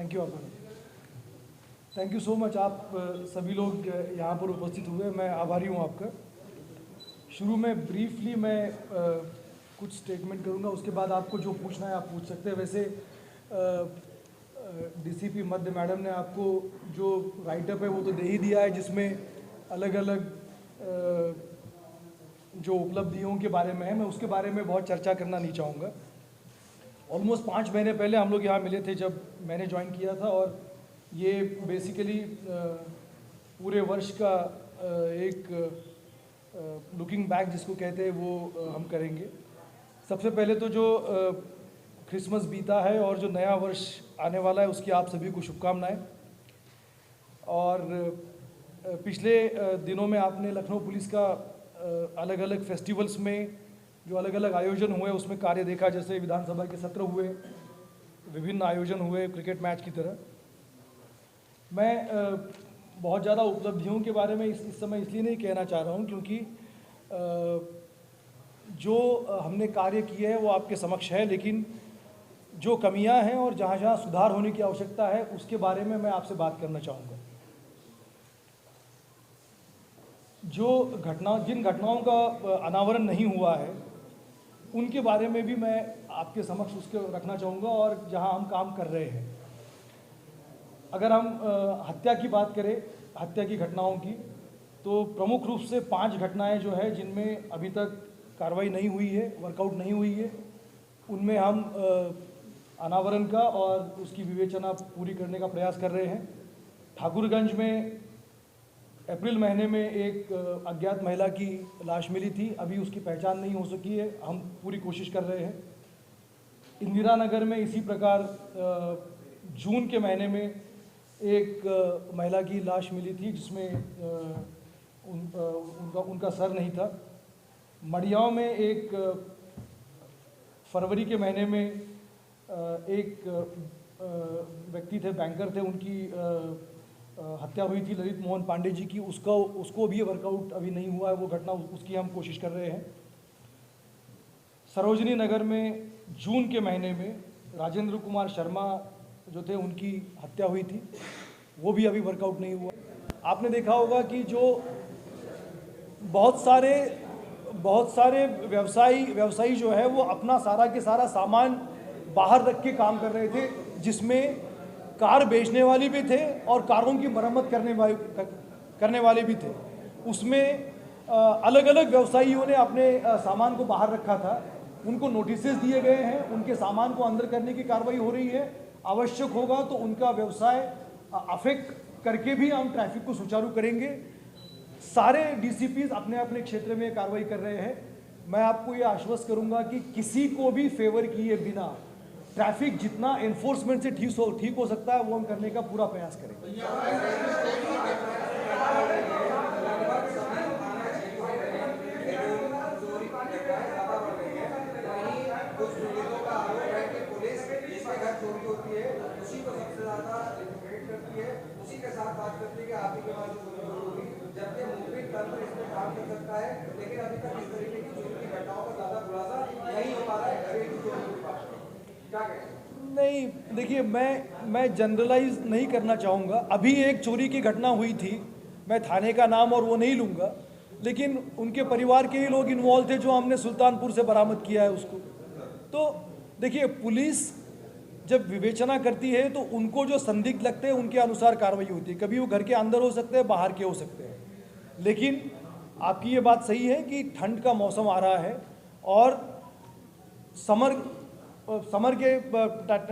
Thank you आपका। Thank you so much. आप सभी लोग यहाँ पर उपस्थित हुए, मैं आभारी हूँ आपका। शुरू में ब्रीफली मैं कुछ स्टेटमेंट करूँगा, उसके बाद आपको जो पूछना है आप पूछ सकते हैं। वैसे डीसीपी मध्य मैडम ने आपको जो राइटअप है वो तो दे ही दिया है, जिसमें अलग अलग जो उपलब्धियों के बारे में है, मैं उसके बारे में बहुत चर्चा करना नहीं चाहूँगा। ऑलमोस्ट 5 महीने पहले हम लोग यहाँ मिले थे जब मैंने ज्वाइन किया था, और ये बेसिकली पूरे वर्ष का एक लुकिंग बैक जिसको कहते हैं वो हम करेंगे। सबसे पहले तो जो क्रिसमस बीता है और जो नया वर्ष आने वाला है उसकी आप सभी को शुभकामनाएं। और पिछले दिनों में आपने लखनऊ पुलिस का अलग अलग फेस्टिवल्स में जो अलग अलग आयोजन हुए उसमें कार्य देखा, जैसे विधानसभा के सत्र हुए, विभिन्न आयोजन हुए क्रिकेट मैच की तरह। मैं बहुत ज़्यादा उपलब्धियों के बारे में इस समय इसलिए नहीं कहना चाह रहा हूँ क्योंकि जो हमने कार्य किए हैं वो आपके समक्ष है, लेकिन जो कमियां हैं और जहाँ जहाँ सुधार होने की आवश्यकता है उसके बारे में मैं आपसे बात करना चाहूँगा। जिन घटनाओं का अनावरण नहीं हुआ है उनके बारे में भी मैं आपके समक्ष उसके रखना चाहूँगा, और जहाँ हम काम कर रहे हैं। अगर हम हत्या की बात करें, हत्या की घटनाओं की, तो प्रमुख रूप से 5 घटनाएं जो है जिनमें अभी तक कार्रवाई नहीं हुई है, वर्कआउट नहीं हुई है, उनमें हम अनावरण का और उसकी विवेचना पूरी करने का प्रयास कर रहे हैं। ठाकुरगंज में अप्रैल महीने में एक अज्ञात महिला की लाश मिली थी, अभी उसकी पहचान नहीं हो सकी है, हम पूरी कोशिश कर रहे हैं। इंदिरा नगर में इसी प्रकार जून के महीने में एक महिला की लाश मिली थी जिसमें उनका सर नहीं था। मड़ियाँव में एक फरवरी के महीने में एक व्यक्ति थे, बैंकर थे, उनकी हत्या हुई थी ललित मोहन पांडे जी की, उसको भी वर्कआउट अभी नहीं हुआ है वो घटना, उसकी हम कोशिश कर रहे हैं। सरोजनी नगर में जून के महीने में राजेंद्र कुमार शर्मा जो थे उनकी हत्या हुई थी, वो भी अभी वर्कआउट नहीं हुआ। आपने देखा होगा कि जो बहुत सारे व्यवसायी जो है वो अपना सारा के सारा सामान बाहर रख के काम कर रहे थे, जिसमें कार बेचने वाले भी थे और कारों की मरम्मत करने वाले भी थे। उसमें अलग अलग व्यवसायियों ने अपने सामान को बाहर रखा था, उनको नोटिसेस दिए गए हैं, उनके सामान को अंदर करने की कार्रवाई हो रही है। आवश्यक होगा तो उनका व्यवसाय अफेक्ट करके भी हम ट्रैफिक को सुचारू करेंगे। सारे डीसीपीज अपने अपने क्षेत्र में कार्रवाई कर रहे हैं। मैं आपको ये आश्वस्त करूंगा कि किसी को भी फेवर किए बिना ट्रैफिक जितना एनफोर्समेंट से ठीक हो सकता है वो हम करने का पूरा प्रयास करेंगे। नहीं, देखिए मैं जनरलाइज नहीं करना चाहूँगा। अभी एक चोरी की घटना हुई थी, मैं थाने का नाम और वो नहीं लूँगा, लेकिन उनके परिवार के ही लोग इन्वॉल्व थे जो हमने सुल्तानपुर से बरामद किया है उसको। तो देखिए, पुलिस जब विवेचना करती है तो उनको जो संदिग्ध लगते हैं उनके अनुसार कार्रवाई होती है। कभी वो घर के अंदर हो सकते हैं, बाहर के हो सकते हैं, लेकिन आपकी ये बात सही है कि ठंड का मौसम आ रहा है और समर के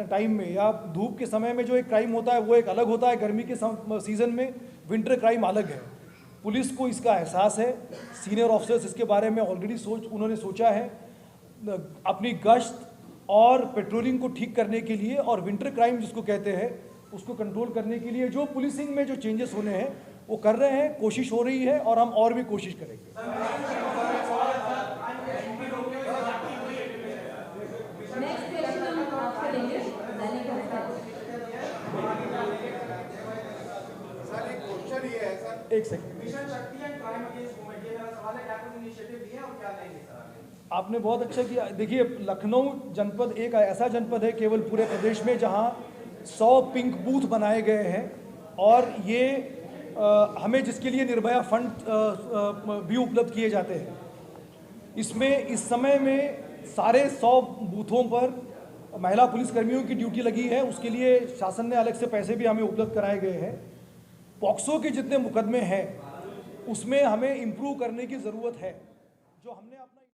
टाइम में या धूप के समय में जो एक क्राइम होता है वो एक अलग होता है, गर्मी के सीज़न में विंटर क्राइम अलग है। पुलिस को इसका एहसास है, सीनियर ऑफिसर्स इसके बारे में ऑलरेडी उन्होंने सोचा है अपनी गश्त और पेट्रोलिंग को ठीक करने के लिए, और विंटर क्राइम जिसको कहते हैं उसको कंट्रोल करने के लिए जो पुलिसिंग में जो चेंजेस होने हैं वो कर रहे हैं, कोशिश हो रही है और हम और भी कोशिश करेंगे। एक सेकंड, आपने बहुत अच्छा किया। देखिए, लखनऊ जनपद एक ऐसा जनपद है केवल पूरे प्रदेश में जहां 100 पिंक बूथ बनाए गए हैं और ये हमें जिसके लिए निर्भया फंड भी उपलब्ध किए जाते हैं। इसमें इस समय में सारे 100 बूथों पर महिला पुलिसकर्मियों की ड्यूटी लगी है, उसके लिए शासन ने अलग से पैसे भी हमें उपलब्ध कराए गए हैं। पॉक्सो के जितने मुकदमे हैं उसमें हमें इम्प्रूव करने की ज़रूरत है। जो हमने अपना